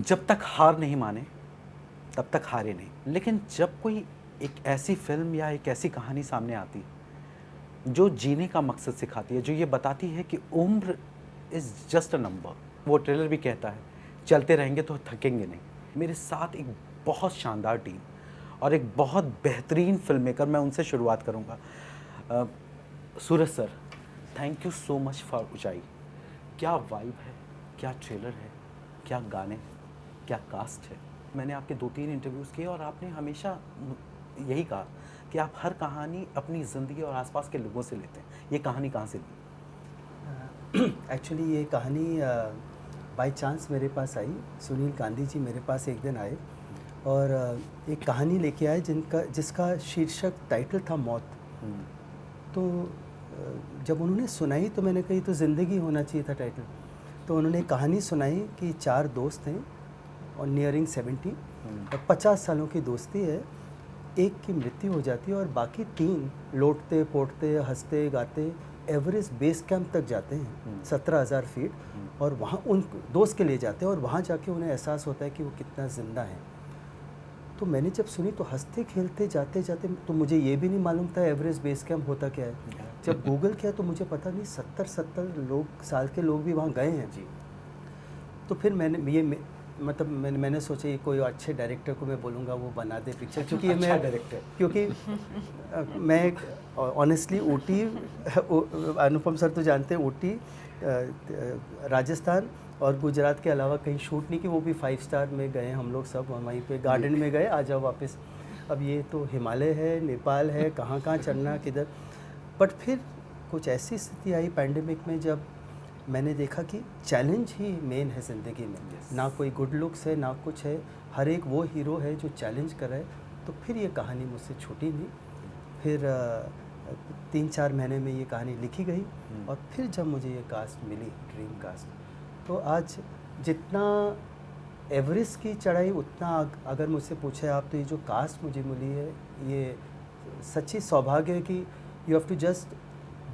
जब तक हार नहीं माने तब तक हारे नहीं। लेकिन जब कोई एक ऐसी फ़िल्म या एक ऐसी कहानी सामने आती है जो जीने का मकसद सिखाती है, जो ये बताती है कि उम्र इज़ जस्ट अ नंबर। वो ट्रेलर भी कहता है चलते रहेंगे तो थकेंगे नहीं। मेरे साथ एक बहुत शानदार टीम और एक बहुत बेहतरीन फ़िल्म मेकर, मैं उनसे शुरुआत करूँगा। Suraj sir, thank you so much for ऊँचाई। क्या वाइब है, क्या ट्रेलर है, क्या गाने, क्या कास्ट है। मैंने आपके 2-3 इंटरव्यूज़ किए और आपने हमेशा यही कहा कि आप हर कहानी अपनी ज़िंदगी और आसपास के लोगों से लेते हैं। ये कहानी कहाँ से ली? एक्चुअली ये कहानी बाय चांस मेरे पास आई। सुनील गांधी जी मेरे पास एक दिन आए और एक कहानी लेके आए जिसका शीर्षक टाइटल था मौत। तो जब उन्होंने सुनाई तो मैंने कही तो ज़िंदगी होना चाहिए था टाइटल। तो उन्होंने कहानी सुनाई कि 4 दोस्त हैं और नियरिंग 70 और 50 सालों की दोस्ती है। एक की मृत्यु हो जाती है और बाकी 3 लौटते पोटते हंसते गाते एवरेस्ट बेस कैंप तक जाते हैं 17,000 फीट और वहाँ उन दोस्त के लिए जाते हैं और वहाँ जाके उन्हें एहसास होता है कि वो कितना ज़िंदा है। तो मैंने जब सुनी तो हंसते खेलते जाते जाते, तो मुझे ये भी नहीं मालूम था एवरेस्ट बेस कैंप होता क्या है। जब गूगल किया तो मुझे पता नहीं 70 साल के लोग भी वहाँ गए हैं जी। तो फिर मैंने सोचा ये कोई अच्छे डायरेक्टर को मैं बोलूँगा वो बना दे पिक्चर, क्योंकि अच्छा मैं डायरेक्टर, क्योंकि मैं ऑनेस्टली ऊटी, अनुपम सर तो जानते हैं ऊटी, राजस्थान और गुजरात के अलावा कहीं शूट नहीं की, वो भी 5 स्टार में गए हम लोग सब, वहीं पे गार्डन में गए, आ जाओ वापस। अब ये तो हिमालय है, नेपाल है, कहाँ कहाँ चलना किधर। बट फिर कुछ ऐसी स्थिति आई पैंडेमिक में जब मैंने देखा कि चैलेंज ही मेन है ज़िंदगी में। ना कोई गुड लुक्स है ना कुछ है, हर एक वो हीरो है जो चैलेंज कर रहा है। तो फिर ये कहानी मुझसे छूटी नहीं। फिर 3-4 महीने में ये कहानी लिखी गई और फिर जब मुझे ये कास्ट मिली, ड्रीम कास्ट, तो आज जितना एवरेस्ट की चढ़ाई उतना अगर मुझसे पूछे आप, तो ये जो कास्ट मुझे मिली है ये सच्ची सौभाग्य है कि you have to just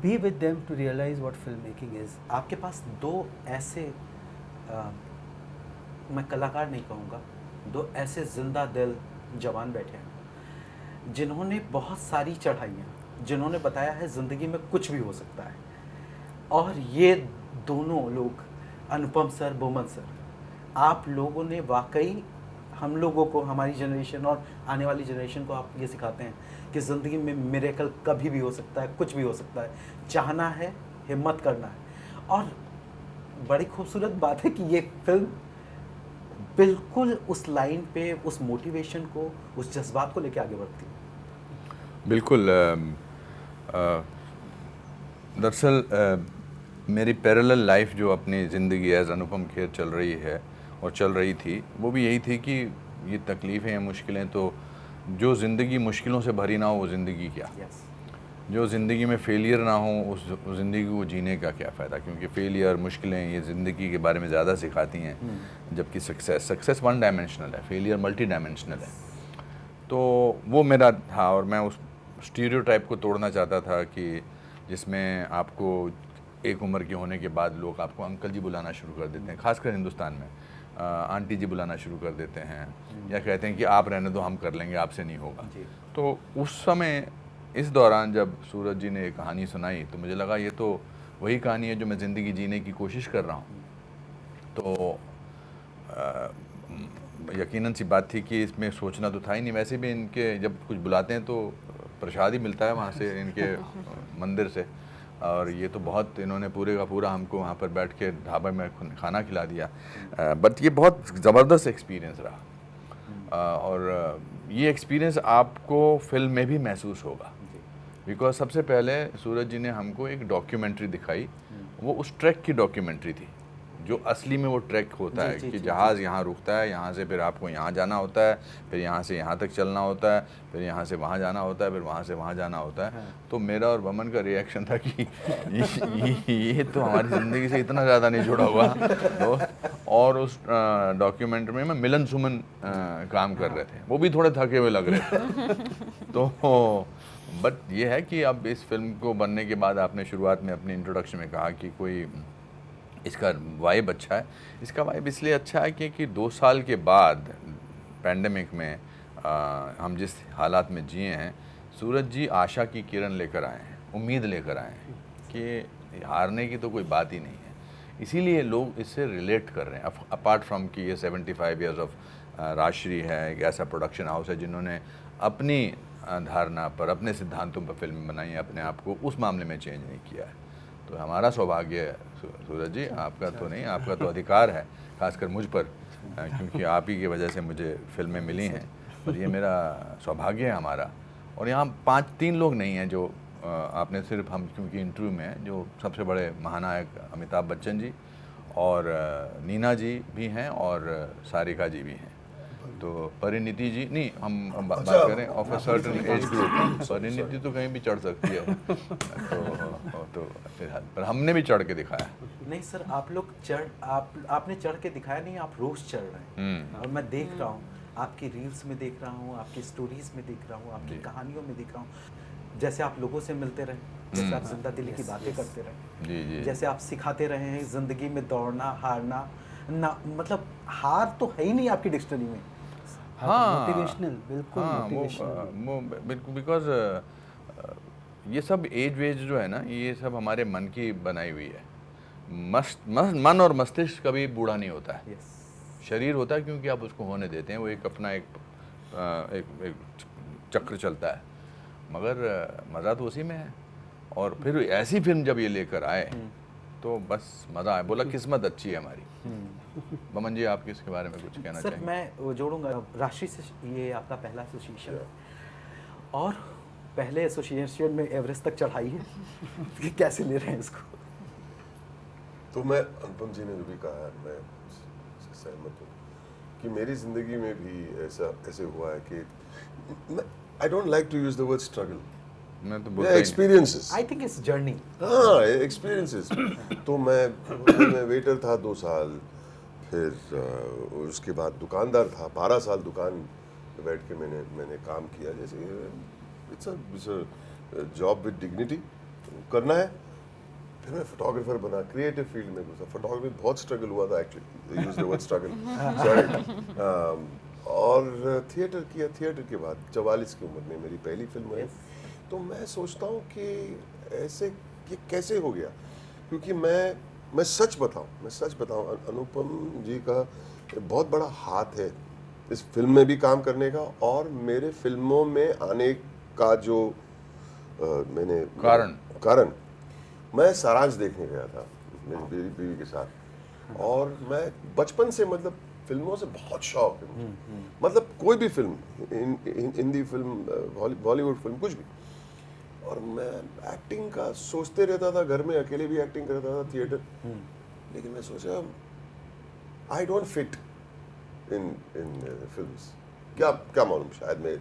be with them to realize what film making is. आपके पास 2 ऐसे मैं कलाकार नहीं कहूँगा, 2 ऐसे जिंदा दिल जवान बैठे हैं जिन्होंने बहुत सारी चढ़ाइयाँ, जिन्होंने बताया है ज़िंदगी में कुछ भी हो सकता है। और ये दोनों लोग, अनुपम सर, बोमन सर, आप लोगों ने वाकई हम लोगों को, हमारी जनरेशन और आने वाली जनरेशन को आप ये सिखाते हैं कि ज़िंदगी में मिरेकल कभी भी हो सकता है, कुछ भी हो सकता है, चाहना है, हिम्मत करना है। और बड़ी खूबसूरत बात है कि ये फिल्म बिल्कुल उस लाइन पे, उस मोटिवेशन को, उस जज्बात को लेके आगे बढ़ती है। बिल्कुल। दरअसल मेरी पैरेलल लाइफ जो अपनी ज़िंदगी एज़ अनुपम खेर चल रही है और चल रही थी, वो भी यही थी कि ये तकलीफ़ें या मुश्किलें, तो जो ज़िंदगी मुश्किलों से भरी ना हो वो ज़िंदगी क्या। जो ज़िंदगी में फेलियर ना हो उस ज़िंदगी को जीने का क्या फ़ायदा, क्योंकि फेलियर, मुश्किलें ये ज़िंदगी के बारे में ज़्यादा सिखाती हैं, जबकि सक्सेस 1 डायमेंशनल है, फेलियर मल्टी डायमेंशनल है। तो वो मेरा था और मैं उस स्टीरियोटाइप को तोड़ना चाहता था कि जिसमें आपको एक उम्र के होने के बाद लोग आपको अंकल जी बुलाना शुरू कर देते हैं, खासकर हिंदुस्तान में आंटी जी बुलाना शुरू कर देते हैं, या कहते हैं कि आप रहने दो, हम कर लेंगे, आपसे नहीं होगा। तो उस समय, इस दौरान जब सूरज जी ने एक कहानी सुनाई तो मुझे लगा ये तो वही कहानी है जो मैं ज़िंदगी जीने की कोशिश कर रहा हूँ। तो यकीनन सी बात थी कि इसमें सोचना तो था ही नहीं। वैसे भी इनके जब कुछ बुलाते हैं तो प्रसाद ही मिलता है वहाँ से, इनके मंदिर से, और ये तो बहुत, इन्होंने पूरे का पूरा हमको वहाँ पर बैठ के ढाबे में खाना खिला दिया। बट ये बहुत ज़बरदस्त एक्सपीरियंस रहा और ये एक्सपीरियंस आपको फिल्म में भी महसूस होगा, बिकॉज सबसे पहले सूरज जी ने हमको एक डॉक्यूमेंट्री दिखाई। वो उस ट्रैक की डॉक्यूमेंट्री थी जो असली में वो ट्रैक होता है कि जहाज़ यहाँ रुकता है, यहाँ से फिर आपको यहाँ जाना होता है, फिर यहाँ से यहाँ तक चलना होता है, फिर यहाँ से वहाँ जाना होता है, फिर वहाँ से वहाँ जाना होता है। तो मेरा और बमन का रिएक्शन था कि ये तो हमारी ज़िंदगी से इतना ज़्यादा नहीं जुड़ा हुआ। तो और उस डॉक्यूमेंट्री में मिलन सुमन काम कर रहे थे, वो भी थोड़े थके हुए लग रहे थे। तो बट ये है कि अब इस फिल्म को बनने के बाद, आपने शुरुआत में अपनी इंट्रोडक्शन में कहा कि कोई इसका वाइब अच्छा है। इसका वाइब इसलिए अच्छा है क्योंकि 2 साल के बाद पैंडेमिक में हम जिस हालात में जिए हैं, सूरज जी आशा की किरण लेकर आए हैं, उम्मीद लेकर आए हैं कि हारने की तो कोई बात ही नहीं है। इसीलिए लोग इससे रिलेट कर रहे हैं। अपार्ट फ्रॉम कि ये 75 ईयर्स ऑफ राजश्री है, एक ऐसा प्रोडक्शन हाउस है जिन्होंने अपनी धारणा पर, अपने सिद्धांतों पर फिल्म बनाई है, अपने आप को उस मामले में चेंज नहीं किया है। तो हमारा सौभाग्य है सूरज जी, आपका तो नहीं, आपका तो अधिकार है, खासकर मुझ पर, क्योंकि आप ही की वजह से मुझे फिल्में मिली हैं। और ये मेरा सौभाग्य है हमारा। और यहाँ 3 लोग नहीं हैं जो आपने सिर्फ, हम क्योंकि इंटरव्यू में हैं, जो सबसे बड़े महानायक अमिताभ बच्चन जी और नीना जी भी हैं और सारिका जी भी हैं। तो परिणीति जी नहीं, हम बात करें of a certain age group, Parineeti तो कहीं भी चढ़ सकती है, तो पर हमने भी चढ़ के दिखाया। नहीं सर, आप लोग आपने चढ़ के दिखाया नहीं, आप रोज चढ़ रहे हैं। और मैं देख रहा हूँ, आपकी रील्स में देख रहा हूँ, आपकी स्टोरीज में देख रहा हूँ, आपकी कहानियों में देख रहा हूँ। जैसे आप लोगों से मिलते रहे, जैसे आप जिंदा दिली की बातें करते रहे, जी जी, जैसे आप सिखाते रहे हैं जिंदगी में दौड़ना, हारना ना, मतलब हार तो है ही नहीं आपकी डिक्शनरी में। हाँ, मोटिवेशनल, बिल्कुल हाँ, मोटिवेशनल। बिल्कुल, बिकॉज ये सब एज वेज जो है ना, ये सब हमारे मन की बनाई हुई है। मन और मस्तिष्क कभी बूढ़ा नहीं होता है। शरीर होता है क्योंकि आप उसको होने देते हैं, वो एक अपना एक चक्र चलता है, मगर मज़ा तो उसी में है। और फिर ऐसी फिल्म जब ये लेकर आए तो बस मज़ा आया। बोला किस्मत अच्छी है हमारी। बमन जी, आप किसके बारे में कुछ कहना सर चाहेंगे? मैं जोड़ूंगा, राशि से ये आपका पहला एसोसिएशन है और पहले एसोसिएशन में एवरेस्ट तक चढ़ाई है कि कैसे ले रहे हैं इसको? तो मैं, अनुपम जी ने जो भी कहा है, मैं उससे सहमत हूँ कि मेरी ज़िंदगी में भी ऐसे हुआ है कि I don't like to use the word struggle, मैं तो बोलता ही experiences. I think it's journey. हाँ, एक्सपीरियंसेस। तो मैं वेटर था 2 साल, फिर उसके बाद दुकानदार था 12 साल, दुकान पे बैठ के मैंने काम किया। जैसे it's a job with dignity, करना है। फिर मैं फोटोग्राफर बना, क्रिएटिव फील्ड में घुसा। फोटोग्राफी बहुत स्ट्रगल हुआ था actually, use the word struggle, sorry. और थिएटर किया। थिएटर के बाद 44 की उम्र में मेरी पहली फिल्म आई। तो मैं सोचता हूँ कि ऐसे ये कैसे हो गया, क्योंकि मैं सच बताऊँ, अनुपम जी का बहुत बड़ा हाथ है इस फिल्म में भी काम करने का, और मेरे फिल्मों में आने का जो मैंने कारण मैं सारांश देखने गया था मेरी बीवी के साथ, और मैं बचपन से, मतलब फिल्मों से बहुत शौक है मुझे। मतलब कोई भी film, Hindi film, Bollywood film, कुछ भी। और मैं एक्टिंग का सोचते रहता था, घर में अकेले भी एक्टिंग करता था, थिएटर। लेकिन मैं सोचा I don't fit in films. क्या मालूम, शायद मैं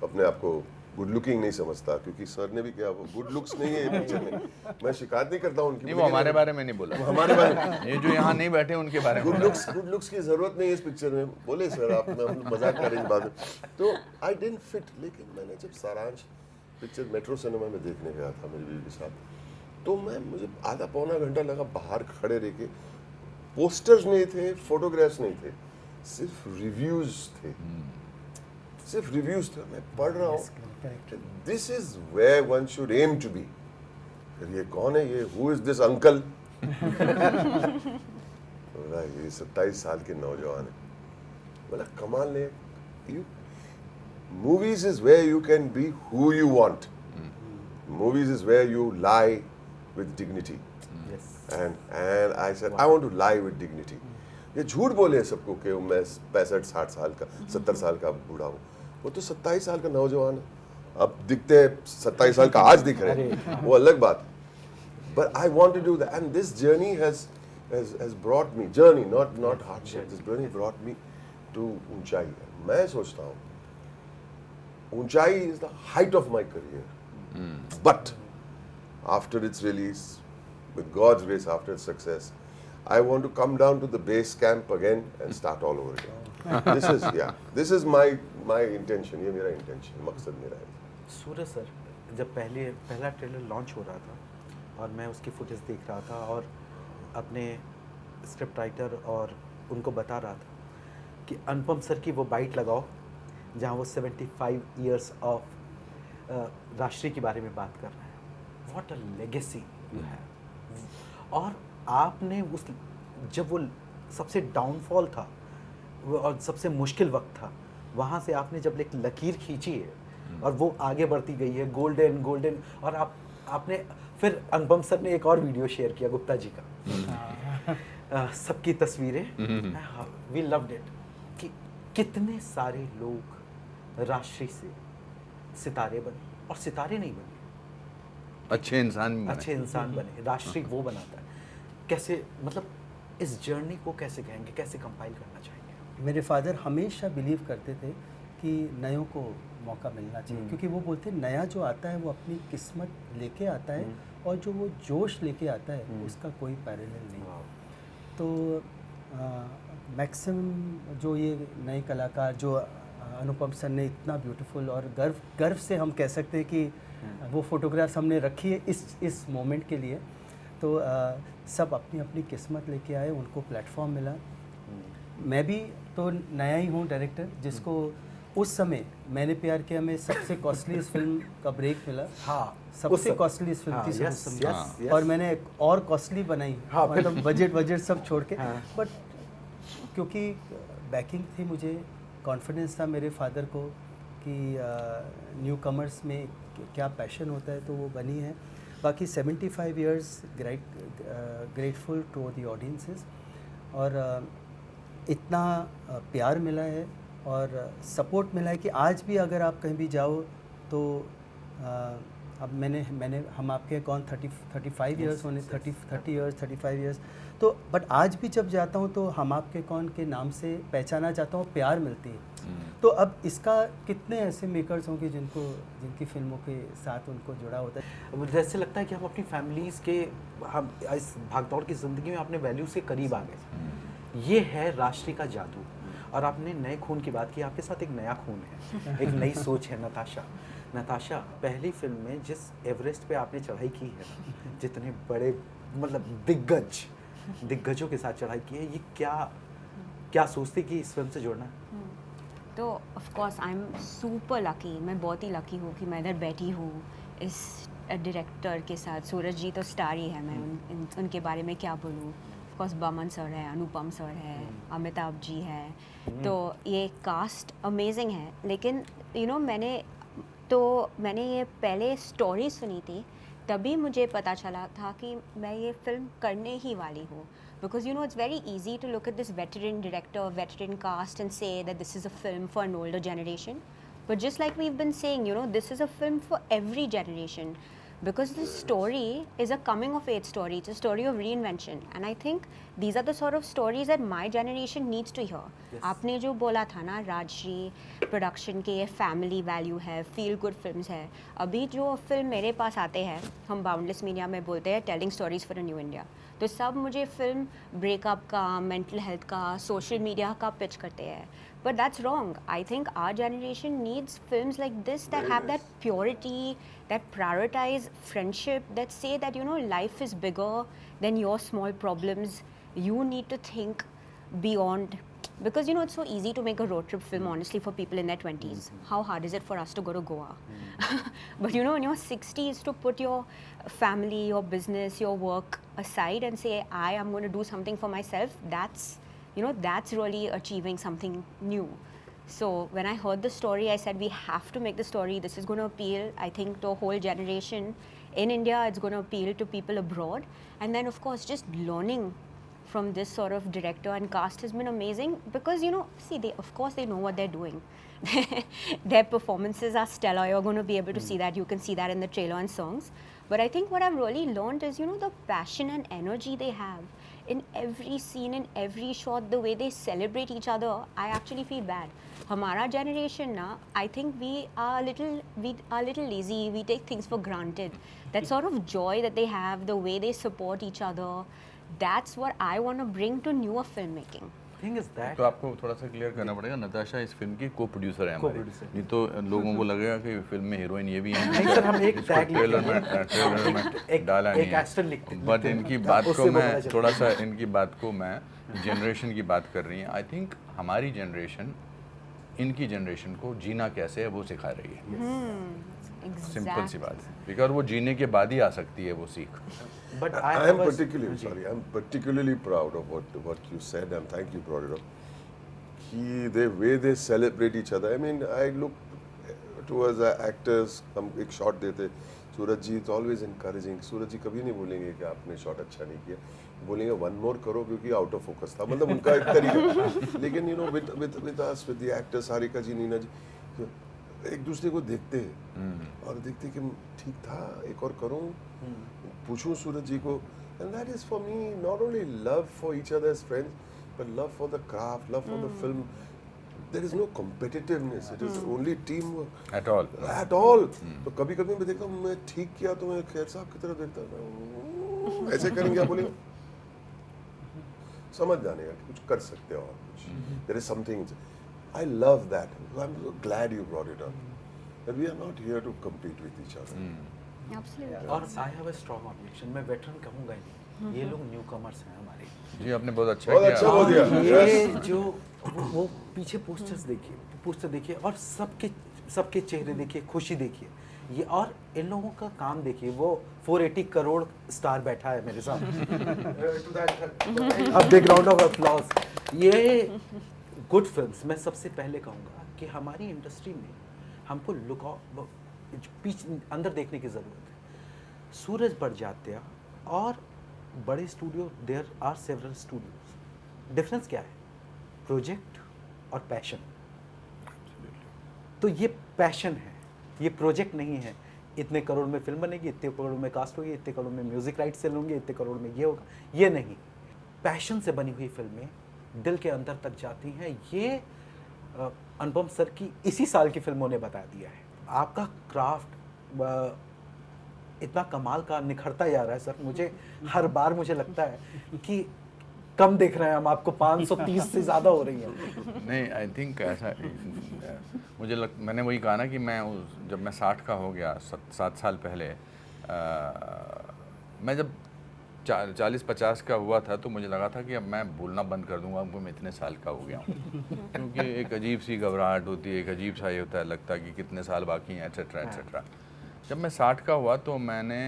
अपने आप को गुड लुकिंग नहीं समझता, क्योंकि सर ने भी क्या, वो गुड लुक्स नहीं है पिक्चर में। मैं शिकायत नहीं करता उनकी, नहीं, वो हमारे बारे में नहीं बोला, हमारे बारे में, ये जो यहाँ नहीं बैठे उनके बारे में। गुड लुक्स की जरूरत नहीं है इस पिक्चर में, बोले सर आप, हम मजाक कर रहे हैं इस बात में। तो आई डिडंट फिट। लेकिन मैंने जब सारांश पिक्चर मेट्रो सिनेमा में देखने गया था मेरी बीवी के साथ, तो मुझे आधा पौना घंटा लगा बाहर खड़े रह के। पोस्टर्स नहीं थे, फोटोग्राफ्स नहीं थे, सिर्फ रिव्यूज थे, मैं पढ़ रहा हूँ, this is where one should aim to be. फिर ये कौन है, ये हु इज दिस अंकल? ये 27 साल के नौजवान है। बोला कमाल है, you movies is where you can be who you want. Movies is where you lie with dignity. Yes. And I said, I want to lie with dignity. ये झूठ बोले सबको कि मैं 65-60 साल का, 70 साल का बूढ़ा हूँ। वो तो 27 साल का नौजवान है। अब दिखते हैं 27 साल का, आज दिख रहे हैं, वो अलग बात है। But I want to do that, and this journey has brought me, journey, not hardship. This journey brought me to ऊंचाई। मैं सोचता हूँ ऊंचाई is the height of my career. But after its release, with God's grace, after its success, I want to come down to the base camp again and start all over again. This is my intention. ये मेरा intention, मकसद मेरा है। सूरज sir, जब पहला trailer launch हो रहा था और मैं उसकी फुटेज देख रहा था, और अपने स्क्रिप्ट राइटर और उनको बता रहा था कि अनुपम सर की वो बाइट लगाओ जहाँ वो 75 इयर्स ऑफ राष्ट्रीय के बारे में बात कर रहे हैं। What a legacy you have. और आपने उस जब वो सबसे डाउनफॉल था और सबसे मुश्किल वक्त था, वहाँ से आपने जब एक लकीर खींची है और वो आगे बढ़ती गई है, गोल्डन गोल्डन। और आपने फिर अनुपम सर ने एक और वीडियो शेयर किया गुप्ता जी का, सबकी तस्वीरें, वी लव्ड इट, कि कितने सारे लोग राष्ट्रीय से सितारे बने, और सितारे नहीं बने, अच्छे इंसान भी बने। अच्छे इंसान बने। राष्ट्रीय वो बनाता है। कैसे, मतलब इस जर्नी को कैसे कहेंगे, कैसे कंपाइल करना चाहेंगे? मेरे फादर हमेशा बिलीव करते थे कि नयों को मौका मिलना चाहिए, क्योंकि वो बोलते हैं नया जो आता है वो अपनी किस्मत लेके आता है, और जो वो जोश लेके आता है उसका कोई पैरेलल नहीं। तो मैक्सिमम जो ये नए कलाकार जो अनुपम सर ने इतना ब्यूटीफुल और गर्व से हम कह सकते हैं कि वो फोटोग्राफ्स हमने रखी है इस मोमेंट के लिए। तो सब अपनी अपनी किस्मत लेके आए, उनको प्लेटफॉर्म मिला। मैं भी तो नया ही हूँ डायरेक्टर, जिसको उस समय मैंने प्यार किया में सबसे कॉस्टली फिल्म का ब्रेक मिला। हाँ, सबसे कॉस्टली फिल्म थी yes, उस yes, समय। yes. और मैंने एक और कॉस्टली बनाई, हाँ, मतलब बजट सब छोड़ के। हाँ. बट क्योंकि बैकिंग थी, मुझे कॉन्फिडेंस था मेरे फादर को कि न्यू कमर्स में क्या पैशन होता है, तो वो बनी है। बाकी 75 years grateful to the audiences, और इतना प्यार मिला है और सपोर्ट मिला है कि आज भी अगर आप कहीं भी जाओ तो अब हम आपके कौन 35 इयर्स होने, 30 इयर्स 35 इयर्स, तो बट आज भी जब जाता हूँ तो हम आपके कौन के नाम से पहचाना जाता हूँ, प्यार मिलती है। तो अब इसका कितने ऐसे मेकर्स होंगे जिनकी फिल्मों के साथ उनको जुड़ा होता है। जैसे लगता है कि हम अपनी फैमिलीज़ के, हम इस भागदौड़ की ज़िंदगी में अपने वैल्यूज़ के करीब आ गए। ये है राष्ट्रीय का जादू। और आपने नए खून की बात की, आपके साथ एक नया खून है, एक नई सोच है। नताशा पहली फिल्म में जिस एवरेस्ट पे आपने चढ़ाई की है, जितने बड़े मतलब दिग्गजों के साथ चढ़ाई की है, ये क्या सोचती कि इस फिल्म से जुड़ना? तो of course I am super lucky, मैं बहुत ही लकी हूँ कि मैं इधर बैठी हूँ इस डायरेक्टर के साथ। सूरज जी तो स्टार ही है, मैं उनके बारे में क्या बोलूँ। ऑफ कोर्स बमन सर है, अनुपम सर है, अमिताभ जी है, तो ये कास्ट अमेजिंग है। लेकिन मैंने ये पहले स्टोरी सुनी थी, तभी मुझे पता चला था कि मैं ये फिल्म करने ही वाली हूँ। Because it's very easy to look at this veteran director, veteran cast and say that this is a film for an older generation. But just like we've been saying, this is a film for every generation. Because this story is a coming of age story. It's a story of reinvention. And I think these are the sort of stories that my generation needs to hear. Yes. आपने जो बोला था ना, Rajshree production के ये family value है, feel good films है। अभी जो फिल्म मेरे पास आते हैं, हम बाउंडलेस मीडिया में बोलते हैं telling stories for a new India, तो सब मुझे फिल्म ब्रेकअप का, मेंटल हेल्थ का, सोशल मीडिया का पिच करते हैं। But that's wrong. I think our generation needs films like this that have that purity, that prioritize friendship, that say that life is bigger than your small problems. You need to think beyond, because it's so easy to make a road trip film, honestly, for people in their 20s. How hard is it for us to go to Goa? But in your 60s, to put your family, your business, your work aside and say, I am going to do something for myself, that's really achieving something new. So when I heard the story, I said, we have to make the story. This is going to appeal, I think, to a whole generation. In India, it's going to appeal to people abroad. And then, of course, just learning from this sort of director and cast has been amazing, because, of course, they know what they're doing. Their performances are stellar. You're going to be able to see that. You can see that in the trailer and songs. But I think what I've really learned is, the passion and energy they have in every scene, in every shot, the way they celebrate each other. I actually feel bad. Hamara generation na, I think we are a little lazy. We take things for granted. That sort of joy that they have, the way they support each other, that's what I want to bring to newer filmmaking. Thing is that तो आपको थोड़ा सा clear करना पड़ेगा, नताशा इस film की को producer है हमारी, Co-producer। नहीं तो लोगों को लगेगा कि फिल्म में हीरोइन ये भी है। नहीं सर, हम एक इसको टैग ट्रेलर में डाला नहीं एक है, एस्टर लिखते बट इनकी बात को मैं थोड़ा सा इनकी बात को मैं जनरेशन की बात कर रही है। आई थिंक हमारी जनरेशन इनकी जनरेशन को जीना कैसे है वो सिखा रही है। सिंपल सी बात है, बिकॉज वो जीने के बाद ही आ सकती है वो सीख। But I am particularly sorry. I'm particularly proud of what you said, and thank you brought it up. The way they celebrate each other. I mean, I look towards the actors. हम एक shot देते, सूरज जी is always encouraging. सूरज जी कभी नहीं बोलेंगे कि आपने shot अच्छा नहीं किया, बोलेंगे one more करो क्योंकि out of focus था, मतलब उनका एक तरीका। लेकिन you know with us with the actors Sarika जी, नीना जी, एक दूसरे को देखते हैं और देखते कि ठीक था, एक और करूं, पूछूं सूरज जी को, and that is for me not only love for each other as friends but love for the craft, love for the film. There is no competitiveness, it is only teamwork at all at all. तो कभी कभी मैं देखता हूँ, मैं ठीक किया तो मैं खैर साहब की तरफ देखता हूँ, ऐसे करेंगे आप बोलेंगे, समझ जाने का कुछ कर सकते हो और कुछ, there is something. I love that. I'm so glad you brought it up. That we are not here to compete with each other. Absolutely. और I have a strong objection, मैं वेटरन कहूंगा ही नहीं, ये लोग न्यू कमर्स हैं हमारे। जी, आपने बहुत अच्छा बहुत किया। अच्छा बोल दिया। ये Yes. जो वो पीछे पोस्टर देखिए और सबके चेहरे देखिए, खुशी देखिए, ये और इन लोगों का काम देखिए, वो 480 करोड़ स्टार बैठा है मेरे साथ। अब बिग राउंड ऑफ अप्लॉज। ये गुड फिल्म्स, मैं सबसे पहले कहूँगा कि हमारी इंडस्ट्री में हमको लुक पीछे अंदर देखने की ज़रूरत है। सूरज बड़जात्या और बड़े studio, there are several studios, difference क्या है? प्रोजेक्ट और पैशन। तो ये पैशन है, ये प्रोजेक्ट नहीं है। इतने करोड़ में फिल्म बनेगी, इतने करोड़ में कास्ट होगी, इतने करोड़ में म्यूजिक राइट सेल होंगे, इतने करोड़ में ये होगा, ये नहीं। पैशन से बनी हुई फिल्में दिल के अंदर तक जाती हैं। ये अनुपम सर की इसी साल की फिल्मों ने बता दिया है। आपका क्राफ्ट इतना कमाल का निखरता जा रहा है सर, मुझे हर बार मुझे लगता है कि कम देख रहे हैं हम आपको, 530 से ज़्यादा हो रही है। नहीं, आई थिंक ऐसा मैंने वही कहा ना कि जब मैं 60 का हो गया 7 साल पहले, मैं जब 40-50 का हुआ था तो मुझे लगा था कि अब मैं बोलना बंद कर दूंगा, अब मैं इतने साल का हो गया हूँ। क्योंकि एक अजीब सी घबराहट होती है, एक अजीब सा ये होता है, लगता है कि कितने साल बाकी हैं, एट्सेट्रा एट्सेट्रा। जब मैं 60 का हुआ तो मैंने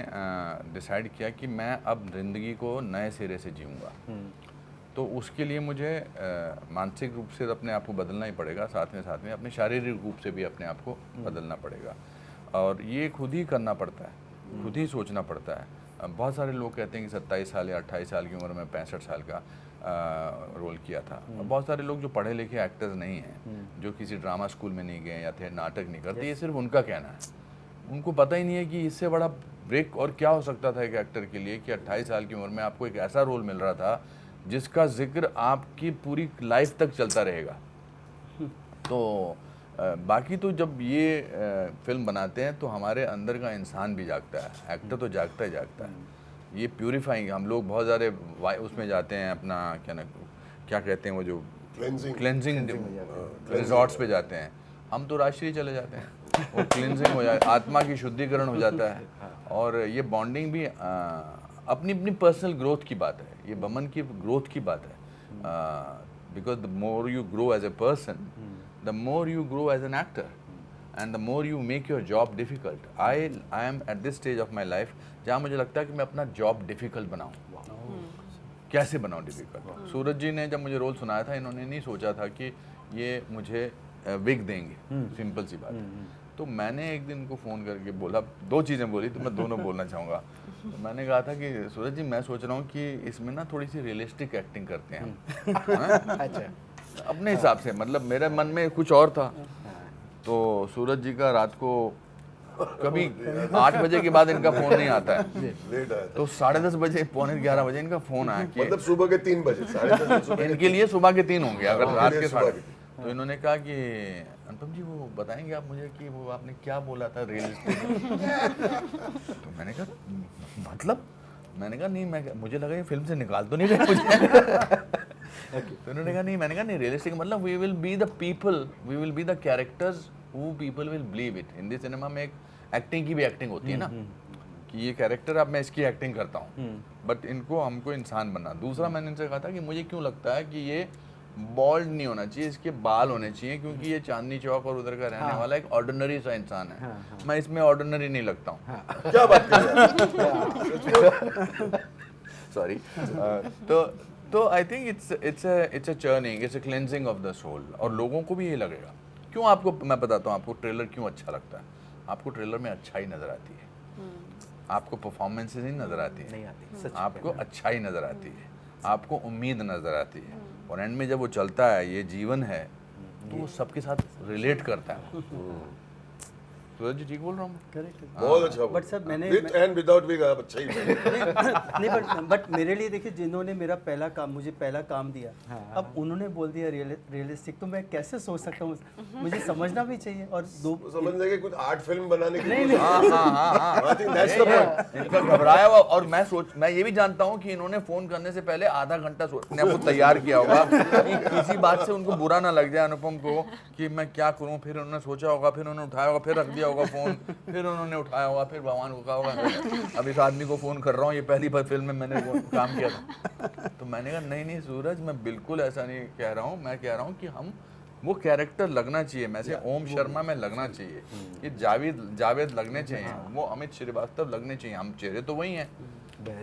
डिसाइड किया कि मैं अब ज़िंदगी को नए सिरे से जीऊँगा। तो उसके लिए मुझे मानसिक रूप से अपने आप को बदलना ही पड़ेगा, साथ में अपने शारीरिक रूप से भी अपने आप को बदलना पड़ेगा। और ये खुद ही करना पड़ता है, खुद ही सोचना पड़ता है। बहुत सारे लोग कहते हैं कि 27 साल या 28 साल की उम्र में 65 साल का रोल किया था। बहुत सारे लोग जो पढ़े लिखे एक्टर्स नहीं हैं, जो किसी ड्रामा स्कूल में नहीं गए या थे नाटक नहीं करते, ये सिर्फ उनका कहना है। उनको पता ही नहीं है कि इससे बड़ा ब्रेक और क्या हो सकता था एक एक्टर के लिए कि 28 साल की उम्र में आपको एक ऐसा रोल मिल रहा था जिसका जिक्र आपकी पूरी लाइफ तक चलता रहेगा। तो बाकी तो जब ये फिल्म बनाते हैं तो हमारे अंदर का इंसान भी जागता है, एक्टर तो जागता ही जागता है। ये प्यूरिफाइंग, हम लोग बहुत सारे उसमें जाते हैं, अपना क्या कहते हैं वो जो क्लेंजिंग रिजॉर्ट्स पे जाते हैं, हम तो राष्ट्रीय चले जाते हैं, वो क्लिनजिंग हो जाए, आत्मा की शुद्धिकरण हो जाता है। और ये बॉन्डिंग भी अपनी अपनी पर्सनल ग्रोथ की बात है, ये बमन की ग्रोथ की बात है। Because the more you grow as a person, the more you grow as an actor and the more you make your job difficult. I am at this stage of my life जहाँ मुझे लगता है कि मैं अपना job difficult बनाऊँ। कैसे बनाऊँ डिफ़िकल्ट? सूरज जी ने जब मुझे रोल सुनाया था, इन्होंने नहीं सोचा था कि ये मुझे विग देंगे, सिंपल सी बात है। तो मैंने एक दिन उनको फ़ोन करके बोला, 2 चीज़ें बोली, तो मैं दोनों बोलना चाहूँगा। तो मैंने कहा था कि सूरज जी, मैं सोच रहा हूँ कि इसमें ना थोड़ी सी रियलिस्टिक एक्टिंग करते हैं हम। अच्छा, अपने हिसाब से, मतलब मेरे मन में कुछ और था। तो सूरज जी का रात को कभी 8 बजे के बाद इनका फ़ोन नहीं आता है, लेट आया था, तो 10:30 बजे, 11:45 बजे इनका फ़ोन आया कि मतलब सुबह के 3 बजे, 10:30 सुबह के इनके लिए सुबह के 3 होंगे, अगर रात के सुबह 3:30। तो इन्होंने कहा कि अनुपम जी, वो बताएंगे आप मुझे कि वो आपने क्या बोला था रियलिस्टिक? तो मैंने कहा मतलब, मैंने कहा नहीं, मुझे लगा ये फिल्म से निकाल तो नहीं रहे मुझे। तो उन्होंने कहा नहीं, मैंने कहा नहीं, रियलिस्टिक मतलब we will be the people, we will be the characters who people will believe it. Hindi cinema में एक एक्टिंग की भी एक्टिंग होती है ना, कि ये कैरेक्टर अब मैं इसकी एक्टिंग करता हूँ, बट इनको हमको इंसान बनना। दूसरा मैंने इनसे कहा था कि मुझे क्यों लगता है कि ये बॉल्ड नहीं होना चाहिए, इसके बाल होने चाहिए, क्योंकि ये चांदनी चौक और उधर का रहने वाला एक ऑर्डिनरी सा इंसान है। मैं इसमें ऑर्डिनरी नहीं लगता हूँ। क्या बात कर रहे हैं? सॉरी। तो I think it's a churning, it's a cleansing of the soul, और लोगों को भी ये लगेगा। क्यों आपको, मैं बताता हूँ आपको ट्रेलर क्यों अच्छा लगता है। आपको ट्रेलर में अच्छाई नजर आती है, आपको परफॉर्मेंसेस नहीं नजर आती है, नहीं आती, सच आपको अच्छाई नजर आती है, आपको उम्मीद नजर आती है, और एंड में जब वो चलता है, ये जीवन है, तो वो सबके साथ रिलेट करता है। सूरज जी ठीक बोल रहा हूँ मैं? करेक्ट। बहुत अच्छा। बट सर मैंने विद एंड विदाउट विग आप अच्छा ही बोले। नहीं, बट मेरे लिए देखिए, जिन्होंने मेरा मुझे पहला काम दिया, अब उन्होंने बोल दिया रियलिस्टिक, तो मैं कैसे सोच सकता हूँ? मुझे समझना भी चाहिए। और समझने के कुछ आर्ट फिल्म बनाने के लिए नहीं। हाँ। I think that's the point. इनका घबराया हुआ, और मैं ये भी जानता हूँ कि इन्होंने फोन करने से पहले आधा घंटा अपने आप को तैयार किया होगा कि किसी बात से उनको बुरा ना लग जाए अनुपम को, कि मैं क्या करूँ। फिर उन्होंने सोचा होगा, फिर उन्होंने उठाया होगा, फिर रख दिया होगा फोन, फिर उन्होंने उठाया होगा, फिर भगवान को कहा होगा अब इस आदमी को फोन कर रहा हूँ, ये पहली बार फिल्म में मैंने काम किया था। तो मैंने कहा नहीं सूरज, मैं बिल्कुल ऐसा नहीं कह रहा हूँ, मैं कह रहा हूँ कि हम वो कैरेक्टर लगना चाहिए। मैं से ओम शर्मा में लगना चाहिए, ये जावेद लगने चाहिए, वो अमित श्रीवास्तव लगने चाहिए, हम चेहरे तो वही हैं।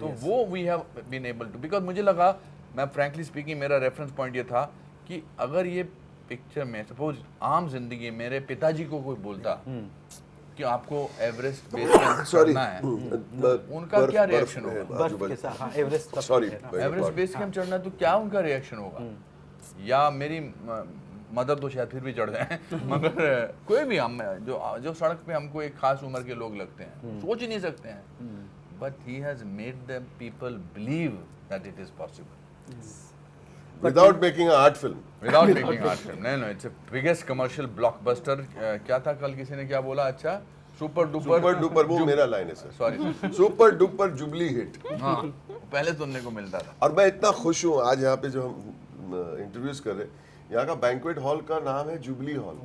तो वो we have been able to, because मुझे लगा, मैं फ्रैंकली स्पीकिंग, मेरा रेफरेंस पॉइंट ये था कि अगर ये पिक्चर में सपोज आम जिंदगी मेरे पिताजी को कोई बोलता कि आपको एवरेस्ट बेस कैंप चढ़ना है, उनका क्या रिएक्शन होगा? बर्फ के साथ, हाँ, Everest sorry, Everest base camp चढ़ना, तो क्या उनका रिएक्शन होगा? या मेरी मदर तो शायद फिर भी चढ़ जाए मगर कोई भी हम जो सड़क पे हमको एक खास उम्र के लोग लगते हैं, सोच ही नहीं सकते हैं, but he has made them people believe that it is possible without making art film. Without making art film. नहीं, इट्स बिगेस्ट कमर्शियल ब्लॉकबस्टर। क्या था कल किसी ने क्या बोला? अच्छा, सुपर डुपर वो मेरा लाइन है sir. Sorry, super duper jubilee hit. हाँ, पहले सुनने को मिलता था। और मैं इतना खुश हूँ आज यहाँ पे जो हम इंटरव्यूज कर रहे हैं, यहाँ का बैंक्वेट हॉल का नाम है जुबली हॉल।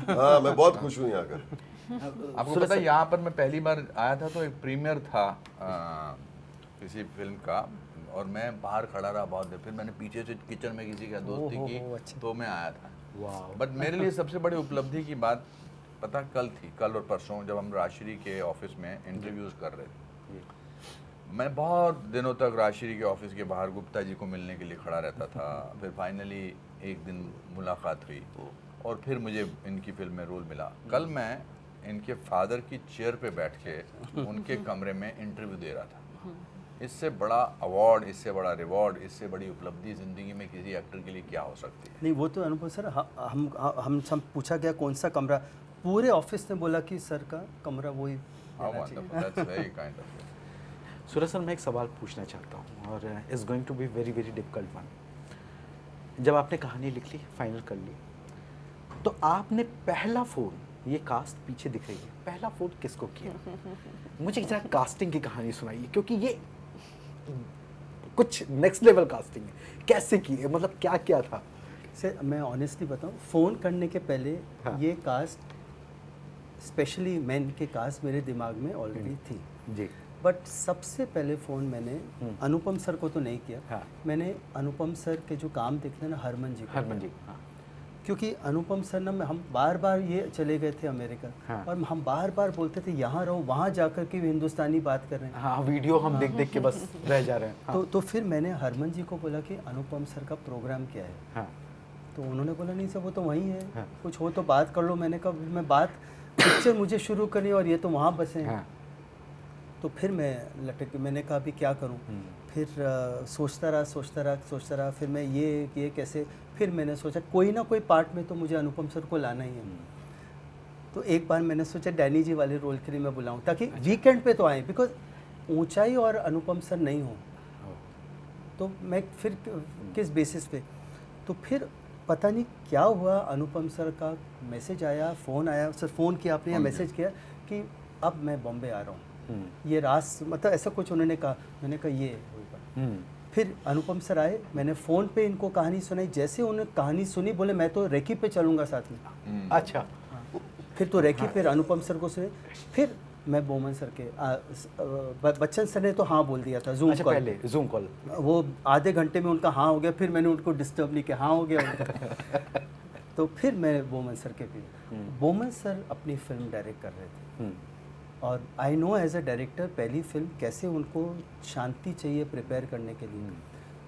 हाँ, मैं बहुत खुश हूँ यहाँ का। आपको पता है, यहाँ पर मैं पहली बार आया था तो एक प्रीमियर था किसी फिल्म का, और मैं बाहर खड़ा रहा बहुत देर, फिर मैंने पीछे से किचन में किसी का दोस्ती की, तो मैं आया था। बट मेरे लिए सबसे बड़ी उपलब्धि की बात पता कल और परसों, जब हम राजश्री के ऑफिस में इंटरव्यूज कर रहे थे। मैं बहुत दिनों तक राजश्री के ऑफिस के बाहर गुप्ता जी को मिलने के लिए खड़ा रहता था। फिर फाइनली एक दिन मुलाकात हुई, और फिर मुझे इनकी फिल्म में रोल मिला। कल मैं इनके फादर की चेयर पे बैठ के उनके कमरे में इंटरव्यू दे रहा था। इससे बड़ा अवार्ड, इससे बड़ा रिवॉर्ड, इससे बड़ी उपलब्धि ज़िंदगी में किसी एक्टर के लिए क्या हो सकती है? नहीं, वो तो अनुपम सर, हम पूछा गया कौन सा कमरा, पूरे ऑफिस ने बोला कि सर का कमरा वही देना चाहिए। सूरज सर, मैं एक सवाल पूछना चाहता हूँ, और is going to be very very difficult one. जब आपने कहानी लिख ली, फाइनल कर ली, तो आपने पहला फ़ोन, ये कास्ट पीछे दिख रही है, पहला फ़ोन किसको किया? मुझे जरा कास्टिंग की कहानी सुनाइए, क्योंकि ये कुछ नेक्स्ट लेवल कास्टिंग है। कैसे की है, मतलब क्या क्या था? सर मैं ऑनेस्टली बताऊं, फ़ोन करने के पहले ये कास्ट, स्पेशली मैन के कास्ट मेरे दिमाग में ऑलरेडी थी जी। बट सबसे पहले फ़ोन मैंने अनुपम सर को तो नहीं किया। हाँ। मैंने अनुपम सर के जो काम देखते हैं ना, हरमन जी को। हाँ। क्योंकि अनुपम सर ना, हम बार बार ये चले गए थे अमेरिका। हाँ। और हम बार बार बोलते थे यहाँ रहो, वहाँ जाकर के भी हिंदुस्तानी बात कर रहे हैं। हाँ, वीडियो हम देख देख के बस रह जा रहे हैं। हाँ। तो फिर मैंने हरमन जी को बोला कि अनुपम सर का प्रोग्राम क्या है। हाँ। तो उन्होंने बोला नहीं सर, वो तो वहीं है। हाँ। कुछ हो तो बात कर लो। मैंने कहा मैं बात, पिक्चर मुझे शुरू करनी और ये तो वहाँ बसे हैं। हाँ। तो फिर मैं लटक, मैंने कहा अभी क्या करूं। फिर सोचता रहा। फिर मैं ये कैसे, फिर मैंने सोचा कोई ना कोई पार्ट में तो मुझे अनुपम सर को लाना ही है। तो एक बार मैंने सोचा डैनी जी वाले रोल के लिए मैं बुलाऊं, ताकि वीकेंड पे तो आए, बिकॉज ऊंचाई और अनुपम सर नहीं हो। तो मैं फिर किस बेसिस पे, तो फिर पता नहीं क्या हुआ, अनुपम सर का मैसेज आया, फ़ोन आया, सर फ़ोन किया आपने या मैसेज किया कि अब मैं बॉम्बे आ रहा हूँ, ये रात, मतलब ऐसा कुछ उन्होंने कहा। मैंने कहा ये होगा। फिर अनुपम सर आए, मैंने फ़ोन पे इनको कहानी सुनाई, जैसे उन्होंने कहानी सुनी बोले मैं तो रेकी पे चलूँगा साथ में। अच्छा, फिर तो रेकी, फिर अनुपम सर को सुने, फिर मैं बोमन सर के बच्चन सर ने तो हाँ बोल दिया था जूम अच्छा कॉल। पहले जूम कॉल, वो आधे घंटे में उनका हाँ हो गया, फिर मैंने उनको डिस्टर्ब नहीं किया, हाँ हो गया उनका। तो फिर मैं बोमन सर के भी, बोमन सर अपनी फिल्म डायरेक्ट कर रहे थे और I know as a director पहली फिल्म कैसे उनको शांति चाहिए प्रिपेयर करने के लिए।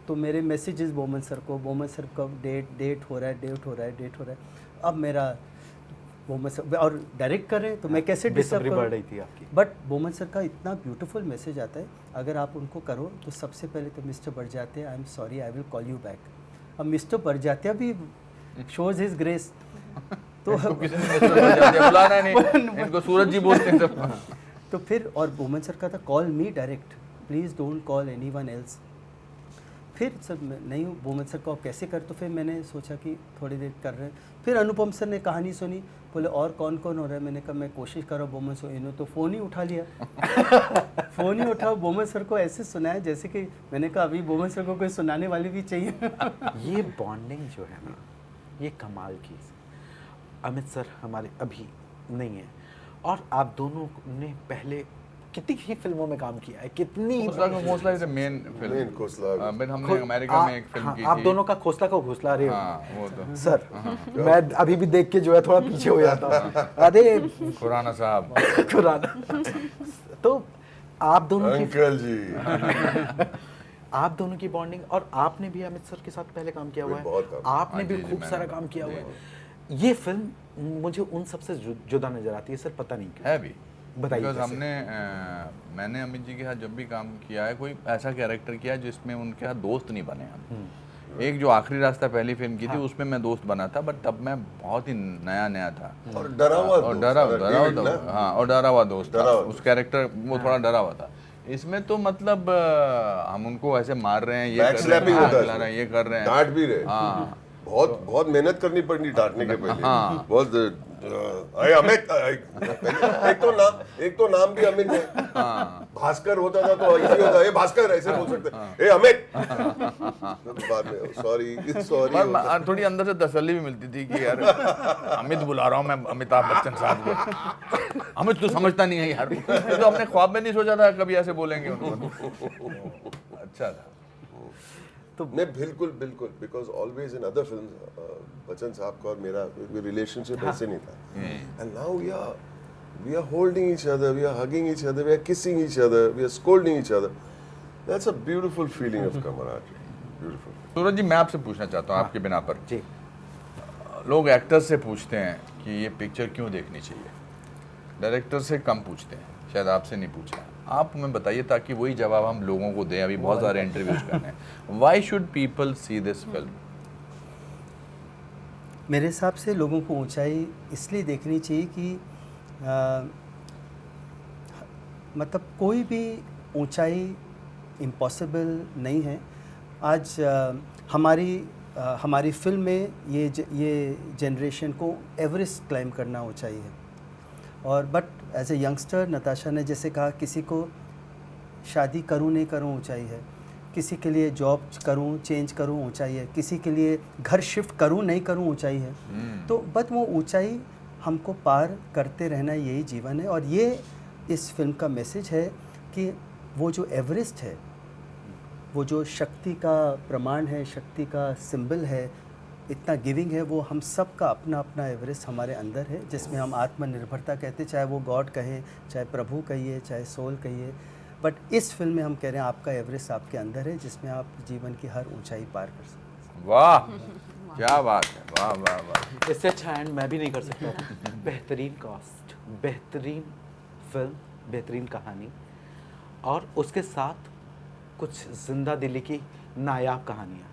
तो मेरे मैसेजेस बोमन सर को, बोमन सर कब डेट हो रहा है। अब मेरा बोमन सर और डायरेक्ट कर रहे हैं तो मैं कैसे डिस्टर्ब बढ़ करूं। रही थी आपकी। बट बोमन सर का इतना ब्यूटीफुल मैसेज आता है, अगर आप उनको करो तो सबसे पहले तो mister Barjatya, I am sorry, I will call you back. अब मिस्टर बरजात्या भी शोज हिज ग्रेस। तो किसी ने मिस्टर बरजात्या बुलाना नहीं, इनको सूरज जी बोलते हैं सब। तो फिर और बोमन सर का था call me direct, please don't call anyone else. फिर सर नहीं बोमन सर को कैसे कर, तो फिर मैंने सोचा कि थोड़ी देर कर रहे हैं। फिर अनुपम सर ने कहानी सुनी, बोले और कौन कौन हो रहा है। मैंने कहा मैं कोशिश कर रहा हूँ बोमन सर, इन्होंने तो फ़ोन ही उठा लिया। फ़ोन ही उठाओ, बोमन सर को ऐसे सुनाया जैसे कि मैंने कहा अभी बोमन सर को कोई सुनाने वाली भी चाहिए। ये बॉन्डिंग जो है ना, ये कमाल की। अमित सर हमारे अभी नहीं है और आप दोनों ने पहले कितनी ही फिल्मों में काम किया है, कितनी घोंसला इज मेन फिल्म। मेन घोंसला। फिर हमने अमेरिका में एक फिल्म की आप थी। दोनों का खोसला को घोसला रहे हो। हाँ, वो तो सर मैं अभी भी देख के जो है थोड़ा पीछे हो जाता हूँ। अरे खुराना साहब, खुराना। तो आप दोनों की अंकल जी। आप दोनों की बॉन्डिंग, और आपने भी अमित सर के साथ पहले काम किया हुआ बहुत है, काम। आपने हाँ, भी जी, जी, खूब मैंने- सारा काम किया जी, हुआ है। ये फिल्म मुझे उन सबसे जुदा नजर आती है सर, पता नहीं क्यों। है भी। बताइए Because कैसे? हमने मैंने अमित जी के साथ जब भी काम किया है, कोई ऐसा कैरेक्टर किया जिसमें उनके साथ दोस्त नहीं बने हम। एक जो आखिरी रास्ता पहली फिल्म की थी उसमें मैं दोस्त बना था, बट तब मैं बहुत ही नया था और डरा हुआ और दोस्त, डरा डेविड हुआ ना? हाँ, और डरा हुआ दोस्त डरा था। हुआ उस दोस्त। कैरेक्टर वो थोड़ा डरा हुआ था। इसमें तो मतलब हम उनको ऐसे मार रहे हैं, ये बैक कर रहे स्लैपिंग हैं, होता है खिला रहे हैं, ये कर रहे हैं, डांट भी रहे। हाँ। बहुत मेहनत करनी पड़ी डांटने के पहले। हाँ। बहुत अरे अमित, एक तो नाम भी अमित है। भास्कर होता था तो इजी होता, ए भास्कर ऐसे बोल सकते, ए अमित। बाद में सॉरी पर थोड़ी अंदर से तसल्ली भी मिलती थी कि यार अमित बुला रहा हूँ मैं, अमिताभ बच्चन साहब को। अमित तो समझता नहीं है यार, ये तो अपने ख्वाब में नहीं सोचा था कभी ऐसे बोलेंगे उनको। अच्छा था। तो मैं बिल्कुल because always in other films Bachchan साहब का और मेरा रिलेशनशिप ऐसे नहीं था। And now we are holding each other, we are hugging each other, we are kissing each other, we are scolding each other. That's a beautiful feeling of camaraderie, beautiful. Suraj ji, मैं आपसे पूछना चाहता हूँ आपके बिना पर, जी। लोग एक्टर्स से पूछते हैं कि ये पिक्चर क्यों देखनी चाहिए, डायरेक्टर से कम पूछते हैं, शायद आपसे नहीं पूछा। आप हमें बताइए ताकि वही जवाब हम लोगों को दें। अभी बहुत सारे इंटरव्यूज करने हैं। Why should people see this film? मेरे हिसाब से लोगों को ऊंचाई इसलिए देखनी चाहिए कि मतलब कोई भी ऊंचाई इम्पॉसिबल नहीं है। आज हमारी फिल्म में ये जनरेशन को एवरेस्ट क्लाइम करना ऊंचाई है। और but as a youngster Natasha ने जैसे कहा, किसी को शादी करूं नहीं करूं ऊंचाई है, किसी के लिए जॉब करूं चेंज करूं ऊंचाई है, किसी के लिए घर शिफ्ट करूं नहीं करूं ऊंचाई है। तो बट वो ऊंचाई हमको पार करते रहना, यही जीवन है। और ये इस फिल्म का मैसेज है कि वो जो एवरेस्ट है, वो जो शक्ति का प्रमाण है, शक्ति का सिंबल है, इतना गिविंग है, वो हम सब का अपना अपना एवरेस्ट हमारे अंदर है, जिसमें हम आत्मनिर्भरता कहते हैं, चाहे वो गॉड कहें, चाहे प्रभु कहिए, चाहे सोल कहिए। बट इस फिल्म में हम कह रहे हैं आपका एवरेस्ट आपके अंदर है, जिसमें आप जीवन की हर ऊंचाई पार कर सकते हैं। वाह, क्या बात है, वाह वाह वाह। इससे अच्छा एंड मैं भी नहीं कर सकता। बेहतरीन कास्ट, बेहतरीन फिल्म, बेहतरीन कहानी, और उसके साथ कुछ जिंदा दिली की नायाब कहानियाँ।